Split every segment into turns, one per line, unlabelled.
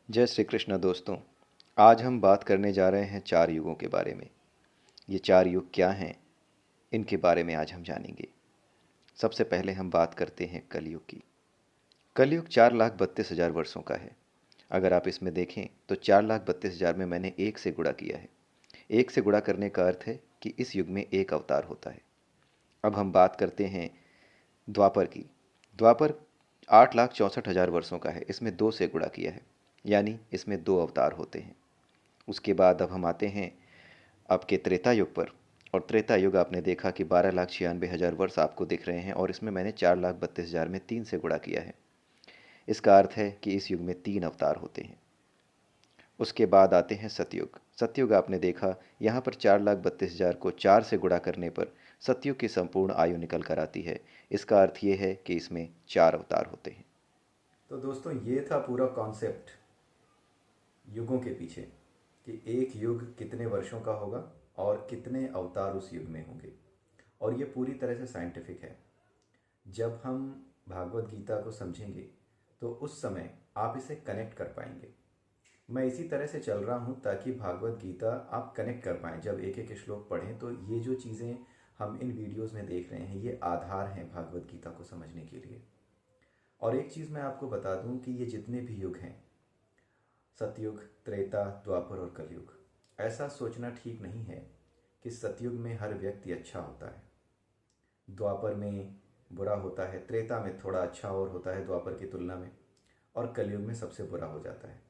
जय श्री कृष्ण दोस्तों। आज हम बात करने जा रहे हैं चार युगों के बारे में। ये चार युग क्या हैं, इनके बारे में आज हम जानेंगे। सबसे पहले हम बात करते हैं कलयुग की। कलयुग 4,32,000 वर्षों का है। अगर आप इसमें देखें तो 4,32,000 में मैंने एक से गुणा किया है। एक से गुणा करने का अर्थ है कि इस युग में एक अवतार होता है। अब हम बात करते हैं द्वापर की। द्वापर 8,64,000 वर्षों का है। इसमें दो से गुणा किया है, यानी इसमें दो अवतार होते हैं। उसके बाद अब हम आते हैं आपके त्रेता युग पर। और त्रेता युग आपने देखा कि 12,96,000 वर्ष आपको दिख रहे हैं, और इसमें मैंने 4,32,000 में तीन से गुणा किया है। इसका अर्थ है कि इस युग में तीन अवतार होते हैं। उसके बाद आते हैं सतयुग। सतयुग आपने देखा, यहाँ पर 4,32,000 को चार से गुणा करने पर सतयुग की संपूर्ण आयु निकल कर आती है। इसका अर्थ ये है कि इसमें चार अवतार होते हैं।
तो दोस्तों ये था पूरा कॉन्सेप्ट युगों के पीछे कि एक युग कितने वर्षों का होगा और कितने अवतार उस युग में होंगे। और ये पूरी तरह से साइंटिफिक है। जब हम भागवत गीता को समझेंगे तो उस समय आप इसे कनेक्ट कर पाएंगे। मैं इसी तरह से चल रहा हूँ ताकि भागवत गीता आप कनेक्ट कर पाएँ। जब एक एक श्लोक पढ़ें तो ये जो चीज़ें हम इन वीडियोस में देख रहे हैं ये आधार हैं भागवत गीता को समझने के लिए। और एक चीज़ मैं आपको बता दूं कि ये जितने भी युग हैं, सतयुग, त्रेता, द्वापर और कलयुग, ऐसा सोचना ठीक नहीं है कि सतयुग में हर व्यक्ति अच्छा होता है, द्वापर में बुरा होता है, त्रेता में थोड़ा अच्छा और होता है द्वापर की तुलना में, और कलयुग में सबसे बुरा हो जाता है।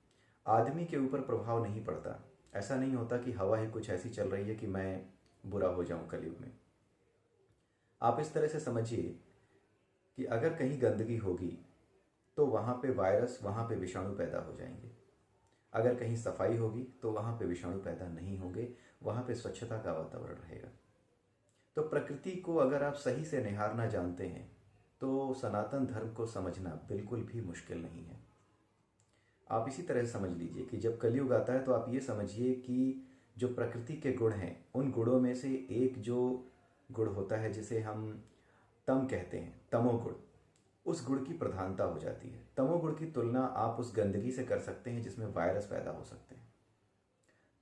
आदमी के ऊपर प्रभाव नहीं पड़ता। ऐसा नहीं होता कि हवा ही कुछ ऐसी चल रही है कि मैं बुरा हो जाऊं कलयुग में। आप इस तरह से समझिए कि अगर कहीं गंदगी होगी तो वहाँ पे वायरस, वहाँ पे विषाणु पैदा हो जाएंगे। अगर कहीं सफाई होगी तो वहाँ पे विषाणु पैदा नहीं होंगे, वहाँ पे स्वच्छता का वातावरण रहेगा। तो प्रकृति को अगर आप सही से निहारना जानते हैं तो सनातन धर्म को समझना बिल्कुल भी मुश्किल नहीं है। आप इसी तरह से समझ लीजिए कि जब कलयुग आता है तो आप ये समझिए कि जो प्रकृति के गुण हैं उन गुणों में से एक जो गुण होता है जिसे हम तम कहते हैं, तमोगुण, उस गुण की प्रधानता हो जाती है। तमोगुण की तुलना आप उस गंदगी से कर सकते हैं जिसमें वायरस पैदा हो सकते हैं।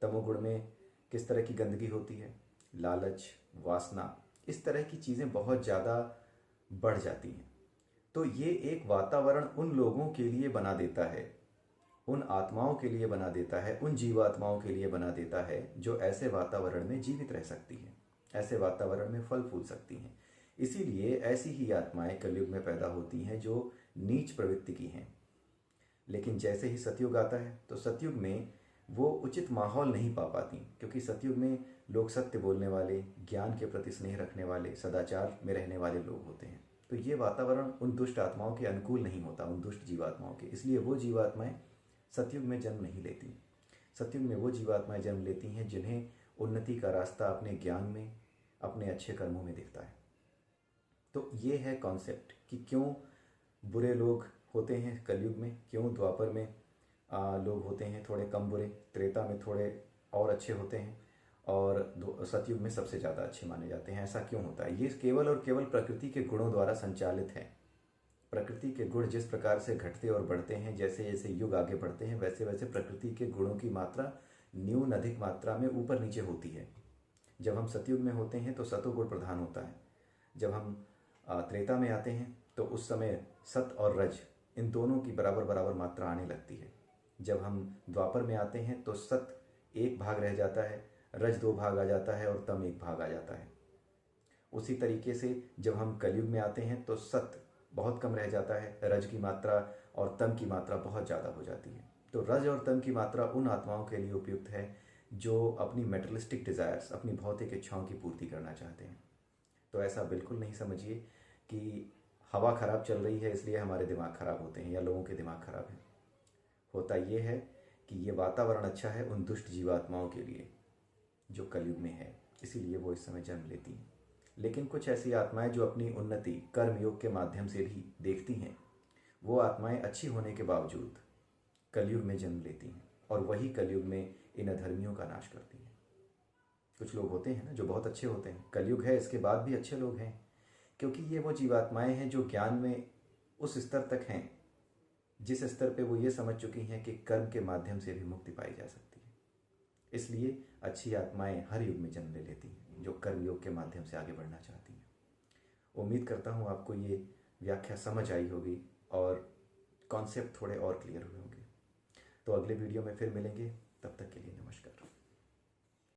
तमोगुण में किस तरह की गंदगी होती है? लालच, वासना, इस तरह की चीज़ें बहुत ज़्यादा बढ़ जाती हैं। तो ये एक वातावरण उन लोगों के लिए बना देता है, उन आत्माओं के लिए बना देता है, उन जीवात्माओं के लिए बना देता है जो ऐसे वातावरण में जीवित रह सकती हैं, ऐसे वातावरण में फल फूल सकती हैं। इसीलिए ऐसी ही आत्माएं कलयुग में पैदा होती हैं जो नीच प्रवृत्ति की हैं। लेकिन जैसे ही सतयुग आता है तो सतयुग में वो उचित माहौल नहीं पा पाती, क्योंकि सतयुग में लोग सत्य बोलने वाले, ज्ञान के प्रति स्नेह रखने वाले, सदाचार में रहने वाले लोग होते हैं। तो ये वातावरण उन दुष्ट आत्माओं के अनुकूल नहीं होता, उन दुष्ट जीवात्माओं के। इसलिए वो जीवात्माएं सतयुग में जन्म नहीं लेती। सतयुग में वो जीवात्माएं जन्म लेती हैं जिन्हें उन्नति का रास्ता अपने ज्ञान में, अपने अच्छे कर्मों में दिखता है। तो ये है कॉन्सेप्ट कि क्यों बुरे लोग होते हैं कलयुग में, क्यों द्वापर में लोग होते हैं थोड़े कम बुरे, त्रेता में थोड़े और अच्छे होते हैं, और सतयुग में सबसे ज़्यादा अच्छे माने जाते हैं। ऐसा क्यों होता है? ये केवल और केवल प्रकृति के गुणों द्वारा संचालित है। प्रकृति के गुण जिस प्रकार से घटते और बढ़ते हैं, जैसे जैसे युग आगे बढ़ते हैं वैसे वैसे प्रकृति के गुणों की मात्रा न्यून अधिक मात्रा में ऊपर नीचे होती है। जब हम सतयुग में होते हैं तो सतोगुण प्रधान होता है। जब हम त्रेता में आते हैं तो उस समय सत और रज, इन दोनों की बराबर बराबर मात्रा आने लगती है। जब हम द्वापर में आते हैं तो सत एक भाग रह जाता है, रज दो भाग आ जाता है और तम एक भाग आ जाता है। उसी तरीके से जब हम कलयुग में आते हैं तो सत बहुत कम रह जाता है, रज की मात्रा और तम की मात्रा बहुत ज़्यादा हो जाती है। तो रज और तम की मात्रा उन आत्माओं के लिए उपयुक्त है जो अपनी मेटलिस्टिक डिज़ायर्स, अपनी भौतिक इच्छाओं की पूर्ति करना चाहते हैं। तो ऐसा बिल्कुल नहीं समझिए कि हवा ख़राब चल रही है इसलिए हमारे दिमाग ख़राब होते हैं या लोगों के दिमाग ख़राब हैं। होता ये है कि ये वातावरण अच्छा है उन दुष्ट जीवात्माओं के लिए जो कलयुग में है, इसीलिए वो इस समय जन्म लेती हैं। लेकिन कुछ ऐसी आत्माएं जो अपनी उन्नति कर्मयोग के माध्यम से भी देखती हैं, वो आत्माएं अच्छी होने के बावजूद कलयुग में जन्म लेती हैं और वही कलयुग में इन अधर्मियों का नाश करती हैं। कुछ लोग होते हैं ना जो बहुत अच्छे होते हैं, कलयुग है इसके बाद भी अच्छे लोग हैं, क्योंकि ये वो जीवात्माएं हैं जो ज्ञान में उस स्तर तक हैं जिस स्तर पे वो ये समझ चुकी हैं कि कर्म के माध्यम से भी मुक्ति पाई जा सकती है। इसलिए अच्छी आत्माएं हर युग में जन्म ले लेती हैं जो कर्म योग के माध्यम से आगे बढ़ना चाहती हैं। उम्मीद करता हूँ आपको ये व्याख्या समझ आई होगी और कॉन्सेप्ट थोड़े और क्लियर हुए होंगे। तो अगले वीडियो में फिर मिलेंगे, तब तक के लिए नमस्कार।